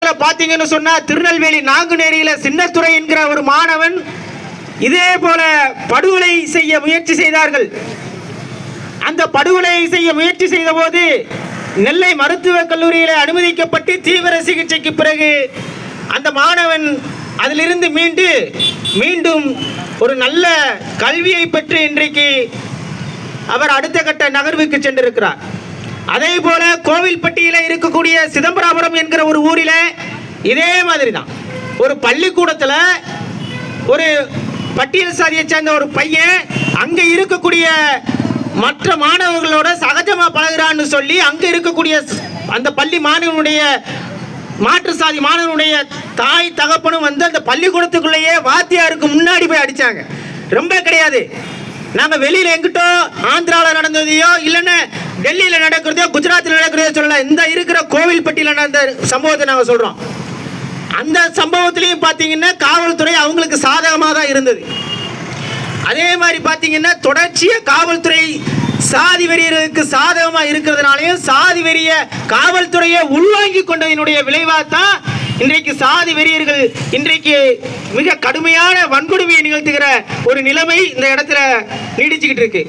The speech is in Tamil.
சமீபத்தில் பார்த்தீங்கன்னு சொன்னா திருநெல்வேலி நாங்குநேரியில சின்னத்துறை என்கிற ஒரு மாணவன் இதே போல படுகொலை செய்ய முயற்சி செய்தார்கள். அந்த படுகொலை செய்ய முயற்சி செய்த போது நெல்லை மருத்துவக் கல்லூரியில் அனுமதிக்கப்பட்டு தீவிர சிகிச்சைக்கு பிறகு அந்த மாணவன் அதிலிருந்து மீண்டும் ஒரு நல்ல கல்வியை பெற்று இன்றைக்கு அவர் அடுத்த கட்ட நகர்வுக்கு சென்றிருக்கிறார். அதே போல கோவில்பட்டியில் இருக்கக்கூடிய சிதம்பராபுரம் என்கிற ஒரு ஊரில் இதே மாதிரி தான் ஒரு பள்ளிக்கூடத்தில் ஒரு பட்டியல் சாதியை சேர்ந்த ஒரு பையன் அங்கே இருக்கக்கூடிய மற்ற மாணவர்களோட சகஜமாக பழகிறான்னு சொல்லி அங்கே இருக்கக்கூடிய அந்த பள்ளி மாணவனுடைய மாற்று சாதி மாணவனுடைய தாய் தகப்பனும் வந்து அந்த பள்ளிக்கூடத்துக்குள்ளேயே வாத்தியாருக்கு முன்னாடி போய் அடித்தாங்க. ரொம்ப கிடையாது, நாங்கள் வெளியில் எங்கிட்டோ ஆந்திராவில் நடந்ததையோ இல்லைன்னா டெல்லியில் நடக்கிறதையோ குஜராத்தில் நடக்கிறதையோ சொல்லலாம். இந்த இருக்கிற கோவில்பட்டியில் நடந்த சம்பவத்தை நாங்கள் சொல்கிறோம். அந்த சம்பவத்திலையும் பார்த்தீங்கன்னா காவல்துறை அவங்களுக்கு சாதகமாக தான் இருந்தது. அதே மாதிரி பார்த்தீங்கன்னா தொடர்ச்சியாக காவல்துறை சாதி வெறியர்களுக்கு சாதகமாக இருக்கிறதுனாலையும் சாதி வெறிய காவல்துறையை உள்வாங்கி கொண்டதனுடைய விளைவாக தான் இன்றைக்கு சாதி வெறியர்கள் இன்றைக்கு மிக கடுமையான வன்கொடுமையை நிகழ்த்துகிற ஒரு நிலைமை இந்த இடத்துல நீடிச்சுக்கிட்டு இருக்கு.